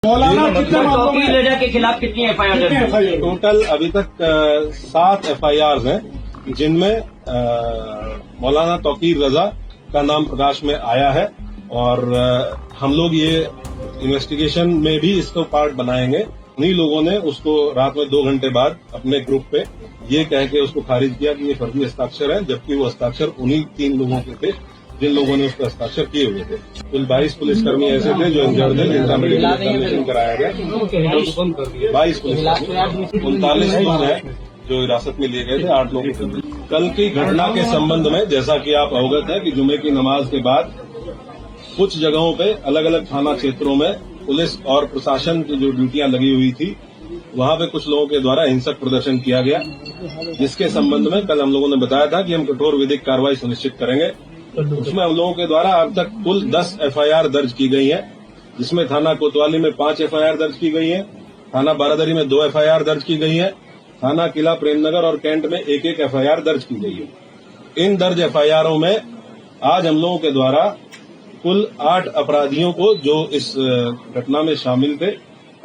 मौलाना कितने मामलों में रेजा के खिलाफ कितनी एफआईआर? टोटल अभी तक 7 एफआईआर हैं, जिनमें मौलाना तौकीर रजा का नाम प्रकाश में आया है और हम लोग ये इन्वेस्टिगेशन में भी इसको पार्ट बनाएंगे। उन्हीं लोगों ने उसको रात में 2 घंटे बाद अपने ग्रुप पे ये कह के उसको खारिज किया कि ये फर्जी हस्ताक्षर है, जबकि वो हस्ताक्षर उन्हीं 3 लोगों के थे जिन लोगों ने उसको हस्ताक्षर किए हुए थे। कुल 22 पुलिसकर्मी ऐसे थे जो इंजर्ड थे, जिनका मेडिकल एग्जामिनेशन कराया गया। 22 पुलिसकर्मी, 39 लोग हैं जो हिरासत में लिए गए थे, 8 लोग। कल की घटना के संबंध में जैसा कि आप अवगत हैं कि जुमे की नमाज के बाद कुछ जगहों पे अलग अलग थाना क्षेत्रों में पुलिस और प्रशासन की जो ड्यूटियां लगी हुई थी, वहां पे कुछ लोगों के द्वारा हिंसक प्रदर्शन किया गया, जिसके संबंध में कल हम लोगों ने बताया था कि हम कठोर विधिक कार्रवाई सुनिश्चित करेंगे। उसमें हम लोगों के द्वारा अब तक कुल 10 एफआईआर दर्ज की गई है, जिसमें थाना कोतवाली में 5 एफआईआर दर्ज की गई है, थाना बारादरी में 2 एफआईआर दर्ज की गई है, थाना किला प्रेमनगर और कैंट में 1-1 एफआईआर दर्ज की गई है। इन दर्ज एफआईआरों में आज हम लोगों के द्वारा कुल 8 अपराधियों को, जो इस घटना में शामिल थे,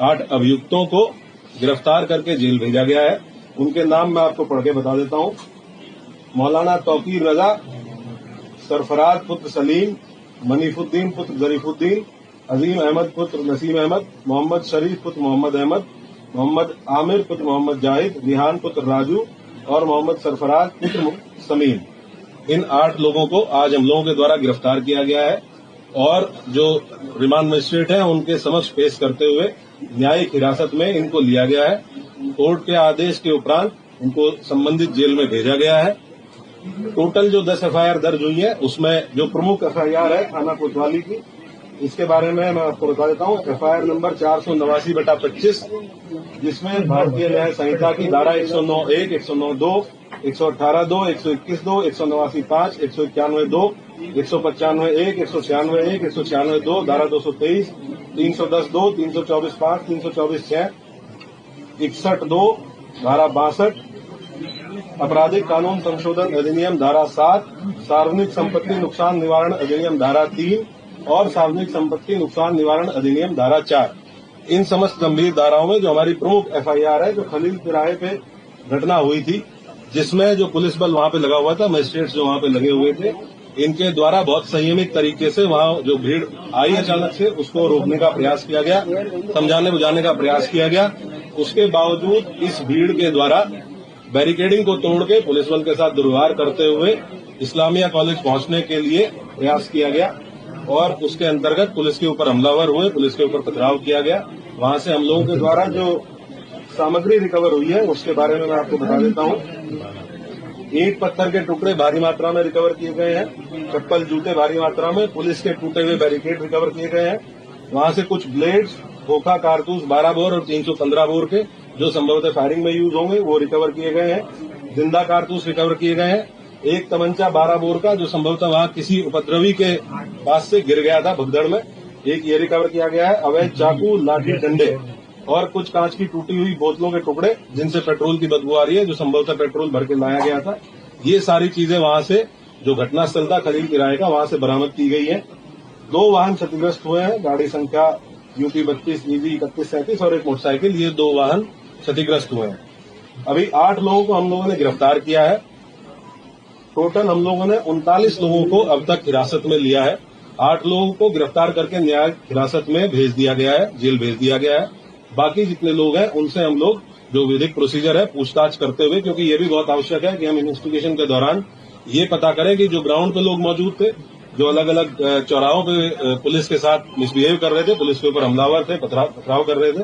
8 अभियुक्तों को गिरफ्तार करके जेल भेजा गया है। उनके नाम मैं आपको पढ़ के बता देता हूं। मौलाना तौकीर रजा, सरफराज पुत्र सलीम, मनीफुद्दीन पुत्र जरीफुद्दीन, अजीम अहमद पुत्र नसीम अहमद, मोहम्मद शरीफ पुत्र मोहम्मद अहमद, मोहम्मद आमिर पुत्र मोहम्मद जाहिद, रिहान पुत्र राजू और मोहम्मद सरफराज पुत्र समीम। इन 8 लोगों को आज हम लोगों के द्वारा गिरफ्तार किया गया है और जो रिमांड मजिस्ट्रेट हैं उनके समक्ष पेश करते हुए न्यायिक हिरासत में इनको लिया गया है। कोर्ट के आदेश के उपरांत इनको संबंधित जेल में भेजा गया है। टोटल जो 10 एफआईआर दर्ज हुई है, उसमें जो प्रमुख एफआईआर है थाना कोतवाली की, इसके बारे में मैं आपको बता देता हूं। एफआईआर नंबर 489/25, जिसमें भारतीय न्याय संहिता की धारा 109(1), 109(2), 118(2), 121(2), 189(5), 191(2), 195(1), 196(1), 196(2), धारा 223, 310(2), 324(5), 324(6), 61(2), धारा 62, आपराधिक कानून संशोधन अधिनियम धारा 7, सार्वजनिक संपत्ति नुकसान निवारण अधिनियम धारा 3 और सार्वजनिक संपत्ति नुकसान निवारण अधिनियम धारा 4। इन समस्त गंभीर धाराओं में जो हमारी प्रमुख एफआईआर है, जो खलील तिराहे पे घटना हुई थी, जिसमें जो पुलिस बल वहां पे लगा हुआ था, मजिस्ट्रेट्स जो वहां पे लगे हुए थे, इनके द्वारा बहुत संयमित तरीके से वहां जो भीड़ आई अचानक से, उसको रोकने का प्रयास किया गया, समझाने बुझाने का प्रयास किया गया। उसके बावजूद इस भीड़ के द्वारा बैरिकेडिंग को तोड़ के पुलिस बल के साथ दुर्व्यवहार करते हुए इस्लामिया कॉलेज पहुंचने के लिए प्रयास किया गया और उसके अंतर्गत पुलिस के ऊपर हमलावर हुए, पुलिस के ऊपर पथराव किया गया। वहां से हम लोगों के द्वारा जो सामग्री रिकवर हुई है, उसके बारे में मैं आपको बता देता हूं। ईंट पत्थर के टुकड़े भारी मात्रा में रिकवर किए गए हैं, चप्पल जूते भारी मात्रा में, पुलिस के टूटे हुए बैरिकेड रिकवर किए गए हैं। वहां से कुछ ब्लेड्स, खोखा कारतूस 12 बोर और 315 बोर के, जो संभवतः फायरिंग में यूज होंगे, वो रिकवर किए गए हैं। जिंदा कारतूस रिकवर किए गए हैं। एक तमंचा 12 बोर का, जो संभवतः वहां किसी उपद्रवी के पास से गिर गया था भगदड़ में, एक ये रिकवर किया गया है। अवैध चाकू, लाठी, डंडे और कुछ कांच की टूटी हुई बोतलों के टुकड़े, जिनसे पेट्रोल की बदबू आ रही है, जो संभवतः पेट्रोल भर के लाया गया था। ये सारी चीजें वहां से, जो घटनास्थल था खलील किराए का, वहां से बरामद की गई है। 2 वाहन क्षतिग्रस्त हुए हैं, गाड़ी संख्या यूपी 32 EG 3137 और एक मोटरसाइकिल, ये 2 वाहन क्षतिग्रस्त हुए हैं। अभी 8 लोगों को हम लोगों ने गिरफ्तार किया है। टोटल हम लोगों ने 39 लोगों को अब तक हिरासत में लिया है। 8 लोगों को गिरफ्तार करके न्यायिक हिरासत में भेज दिया गया है, जेल भेज दिया गया है। बाकी जितने लोग हैं उनसे हम लोग जो विधिक प्रोसीजर है पूछताछ करते हुए, क्योंकि ये भी बहुत आवश्यक है कि हम इन्वेस्टिगेशन के दौरान ये पता करें कि जो ग्राउंड पे लोग मौजूद थे, जो अलग अलग चौराहों पे पुलिस के साथ मिसबिहेव कर रहे थे, पुलिस के ऊपर हमलावर थे, पथराव कर रहे थे,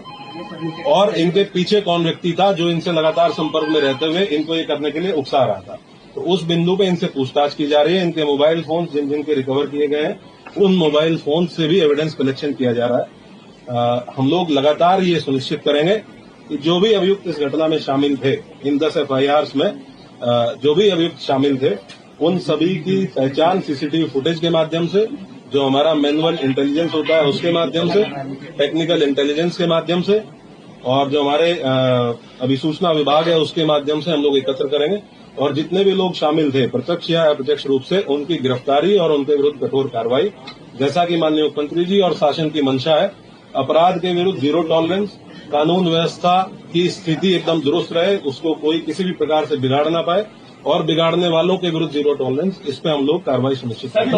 और इनके पीछे कौन व्यक्ति था जो इनसे लगातार संपर्क में रहते हुए इनको ये करने के लिए उकसा रहा था। तो उस बिंदु पे इनसे पूछताछ की जा रही है। इनके मोबाइल फोन जिनके रिकवर किए गए हैं, उन मोबाइल फोन से भी एविडेंस कलेक्शन किया जा रहा है। हम लोग लगातार ये सुनिश्चित करेंगे कि जो भी अभियुक्त इस घटना में शामिल थे, इन 10 एफआईआर में जो भी अभियुक्त शामिल थे, उन सभी की पहचान सीसीटीवी फुटेज के माध्यम से, जो हमारा मैनुअल इंटेलिजेंस होता है उसके माध्यम से, टेक्निकल इंटेलिजेंस के माध्यम से, और जो हमारे अभिसूचना विभाग है उसके माध्यम से हम लोग एकत्र करेंगे। और जितने भी लोग शामिल थे प्रत्यक्ष या अप्रत्यक्ष रूप से, उनकी गिरफ्तारी और उनके विरुद्ध कठोर कार्रवाई, जैसा कि माननीय मुख्यमंत्री जी और शासन की मंशा है, अपराध के विरुद्ध जीरो टॉलरेंस, कानून व्यवस्था की स्थिति एकदम दुरुस्त रहे, उसको कोई किसी भी प्रकार से बिगाड़ ना पाए और बिगाड़ने वालों के विरुद्ध जीरो टॉलरेंस, इस पे हम लोग कार्रवाई सुनिश्चित करेंगे।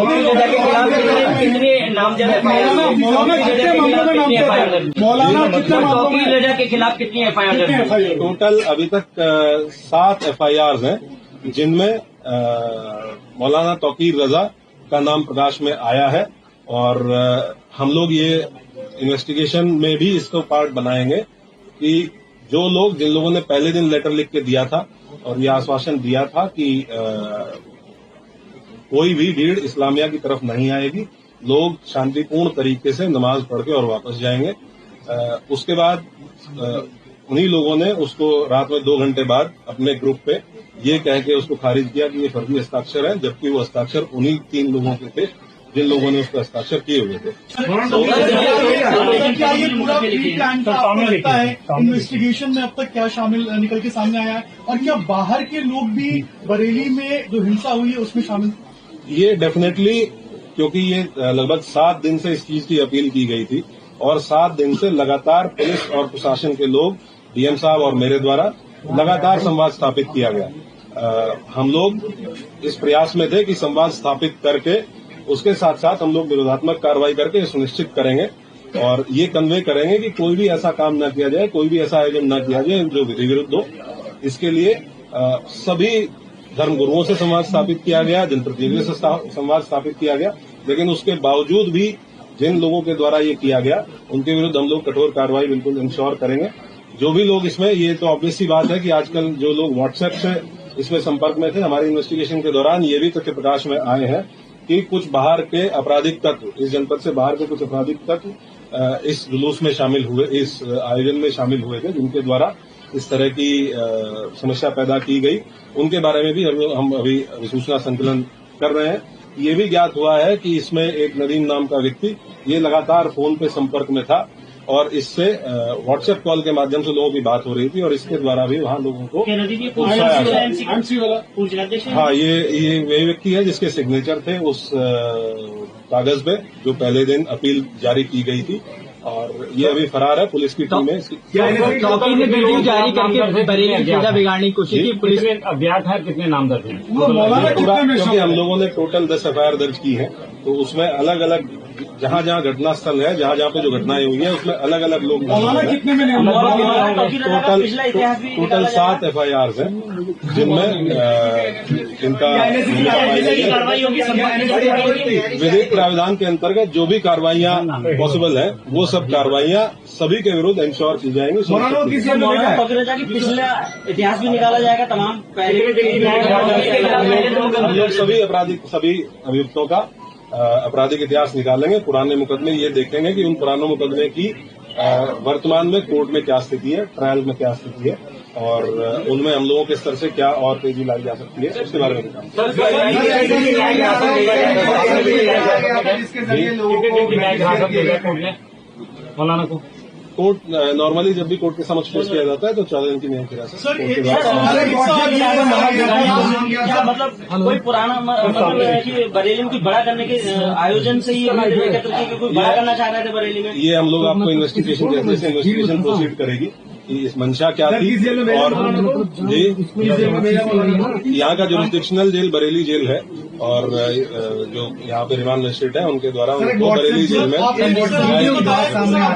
तौकीर रजा के खिलाफ कितनी एफआईआर? टोटल अभी तक 7 एफआईआर हैं, जिनमें मौलाना तौकीर रजा का नाम प्रकाश में आया है और हम लोग ये इन्वेस्टिगेशन में भी इसको पार्ट बनाएंगे कि जो लोग जिन लोगों ने पहले दिन लेटर लिख के दिया था और ये आश्वासन दिया था कि कोई भी भीड़ इस्लामिया की तरफ नहीं आएगी, लोग शांतिपूर्ण तरीके से नमाज पढ़ के और वापस जाएंगे। उसके बाद उन्हीं लोगों ने उसको रात में 2 घंटे बाद अपने ग्रुप पे ये कह के उसको खारिज किया कि ये फर्जी हस्ताक्षर है, जबकि वो हस्ताक्षर उन्हीं 3 लोगों के थे जिन लोगों ने उसको हस्ताक्षर किए हुए थे। क्या ये पूरा प्री प्लान का आपको लगता है इन्वेस्टिगेशन में अब तक क्या शामिल निकल के सामने आया है, और क्या बाहर के लोग भी बरेली में जो हिंसा हुई है उसमें शामिल? ये डेफिनेटली, क्योंकि ये लगभग 7 दिन से इस चीज की अपील की गई थी और 7 दिन से लगातार पुलिस और प्रशासन के लोग, डीएम साहब और मेरे द्वारा लगातार संवाद स्थापित किया गया। हम लोग इस प्रयास में थे कि संवाद स्थापित करके उसके साथ साथ हम लोग विरोधात्मक कार्रवाई करके सुनिश्चित करेंगे और ये कन्वे करेंगे कि कोई भी ऐसा काम न किया जाए, कोई भी ऐसा आयोजन न किया जाए जो विधि विरुद्ध हो। इसके लिए सभी धर्मगुरुओं से संवाद स्थापित किया गया, जनप्रतिनिधियों से संवाद स्थापित किया गया, लेकिन उसके बावजूद भी जिन लोगों के द्वारा ये किया गया उनके विरुद्ध हम लोग कठोर कार्रवाई बिल्कुल इंश्योर करेंगे। जो भी लोग इसमें, ये तो ऑब्वियस सी बात है कि आजकल जो लोग व्हाट्सएप से इसमें संपर्क में थे, हमारी इन्वेस्टिगेशन के दौरान ये भी तथ्य प्रकाश में आए हैं कि कुछ बाहर के आपराधिक तत्व, इस जनपद से बाहर के कुछ आपराधिक तत्व इस जुलूस में शामिल हुए, इस आयोजन में शामिल हुए थे, जिनके द्वारा इस तरह की समस्या पैदा की गई। उनके बारे में भी हम अभी सूचना संकलन कर रहे हैं। ये भी ज्ञात हुआ है कि इसमें एक नदीम नाम का व्यक्ति ये लगातार फोन पे संपर्क में था और इससे व्हाट्सएप कॉल के माध्यम से लोगों की बात हो रही थी और इसके द्वारा भी वहां लोगों को हाँ, ये वही व्यक्ति है जिसके सिग्नेचर थे उस कागज पे जो पहले दिन अपील जारी की गई थी और ये अभी फरार है। पुलिस की टीम है। तौकीर ने वीडियो जारी करके बरेली की जगह बिगाड़ने की कोशिश की। पुलिस में अज्ञात है कितने नाम दर्ज हैं? क्योंकि हम लोगों ने टोटल 10 एफआईआर दर्ज की है, तो उसमें अलग अलग जहाँ जहाँ घटना स्थल है, जहाँ जहाँ पे जो घटनाएं हुई है, उसमें अलग अलग लोग टोटल 7 एफआईआर हैं, जिनमें इनका विधिक प्रावधान के अंतर्गत जो भी कार्रवाइयां पॉसिबल है वो सब कार्रवाइयां सभी के विरुद्ध इंश्योर की जाएंगी। पिछला इतिहास भी निकाला जाएगा तमाम हम लोग सभी अभियुक्तों का आपराधिक इतिहास निकालेंगे, पुराने मुकदमे ये देखेंगे कि उन पुराने मुकदमे की वर्तमान में कोर्ट में क्या स्थिति है, ट्रायल में क्या स्थिति है और उनमें हम लोगों के स्तर से क्या और तेजी लाई जा सकती है, उसके बारे में मौलाना को कोर्ट नॉर्मली जब भी कोर्ट के समक्ष पेश किया जाता है तो 14 दिन की न्यायिक हिरासत मतलब कोई पुराना मतलब है कि बरेली में कुछ बड़ा करने के आयोजन से ही एकत्र किए, कोई बड़ा करना चाह रहे थे बरेली में। ये हम लोग आपको इन्वेस्टिगेशन जैसे इन्वेस्टिगेशन प्रोसीड करेगी कि इस मंशा क्या थी और यहाँ का जुरिस्डिक्शनल जेल बरेली जेल है और जो यहाँ पे रिमांड मजिस्ट्रेट है उनके द्वारा उनको बरेली जेल में आपने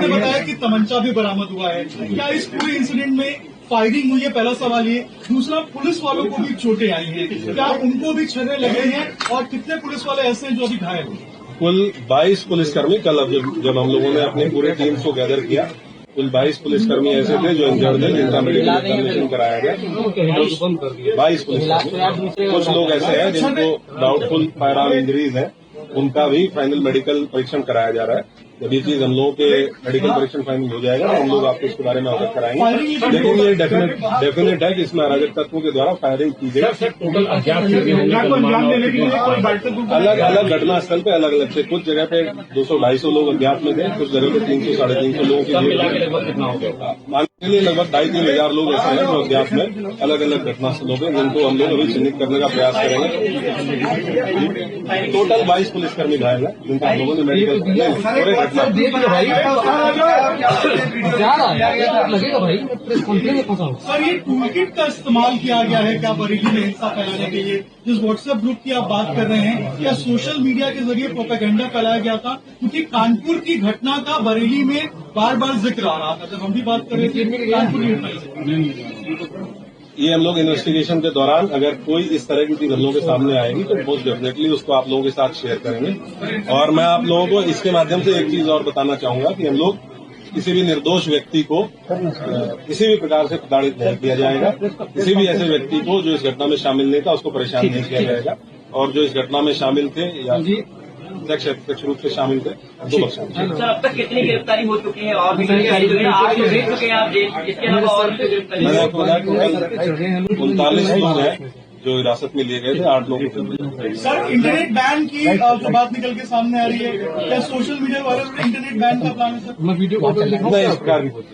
बताया कि तमंचा भी बरामद हुआ है। क्या इस पूरे इंसिडेंट में फायरिंग हुई है? पहला सवाल ये। दूसरा, पुलिस वालों को भी चोटें आई हैं, क्या उनको भी छर्रे लगे हैं और कितने पुलिस वाले ऐसे हैं जो अभी घायल हुए? कुल 22 पुलिसकर्मी, कल अब जब हम लोगों ने अपनी पूरी टीम को गैदर किया, कुल 22 पुलिसकर्मी ऐसे थे जो इंजर्ड थे, जिनका मेडिकल एग्जामिनेशन कराया गया। 22 पुलिसकर्मी, कुछ लोग ऐसे हैं जिनको डाउटफुल फायर आर्म इंजरीज है, उनका भी फाइनल मेडिकल परीक्षण कराया जा रहा है। जब ये चीज हम लोगों के मेडिकल परीक्षण फाइनल हो जाएगा तो हम लोग आपको इसके बारे में अवगत कराएंगे। लेकिन ये डेफिनेट है कि इसमें अराजक तत्वों के द्वारा फायरिंग की गई। अलग अलग घटना स्थल पे अलग अलग से, कुछ जगह पे 200-250 लोग अज्ञात में थे, कुछ जगह पे 300-350 लोगों की के लिए लगभग 2.5-3 हजार लोग ऐसे हैं जो अज्ञात में अलग अलग घटना से लोग हैं, जिनको हम लोग अभी चिन्हित करने का प्रयास करेंगे। टोटल 22 पुलिसकर्मी घायल हैं, जिनको हम लोगों ने मेडिकल पूरे घटना लगेगा भाई, प्रेस कॉन्फ्रेंस में फंसा हूँ। सर, ये टूल किट का इस्तेमाल किया गया है क्या बरेली में हिंसा फैलाने के लिए? जिस व्हाट्सएप ग्रुप की आप बात कर रहे हैं, क्या सोशल मीडिया के जरिए प्रोपेगेंडा फैलाया गया था? क्योंकि कानपुर की घटना का बरेली में बार बार जिक्र आ रहा था जब हम भी बात कर रहे थे कानपुर की घटना से। ये हम लोग इन्वेस्टिगेशन के दौरान अगर कोई इस तरह की चीज हम लोगों के सामने आएगी तो मोस्ट डेफिनेटली उसको आप लोगों के साथ शेयर करेंगे। और मैं आप लोगों को इसके माध्यम से एक चीज और बताना चाहूंगा कि हम लोग किसी भी निर्दोष व्यक्ति को किसी भी प्रकार से प्रताड़ित नहीं किया जाएगा। किसी भी ऐसे व्यक्ति को जो इस घटना में शामिल नहीं था उसको परेशान नहीं किया जाएगा। और जो इस घटना में शामिल थे या प्रत्यक्ष रूप से शामिल थे उनको बख्शा नहीं जाएगा। सर, अब तक कितनी गिरफ्तारी हो चुकी है और भी गिरफ्तारी हुई है? 8 लोग भेज चुके हैं आप जेल, इसके अलावा और भी गिरफ्तारी? मैंने आपको बताया टोटल 39 लोग हैं जो हिरासत में लिए गए थे, 8 लोगों को। सर, इंटरनेट बैन की जो बात निकल के सामने आ रही है, क्या सोशल मीडिया वाले इंटरनेट बैन का प्लान है सर? मैं वीडियो कॉल नहीं, इस प्रकार की होती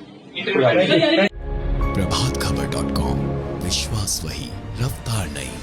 प्रभातखबर.com, विश्वास वही, रफ्तार नहीं।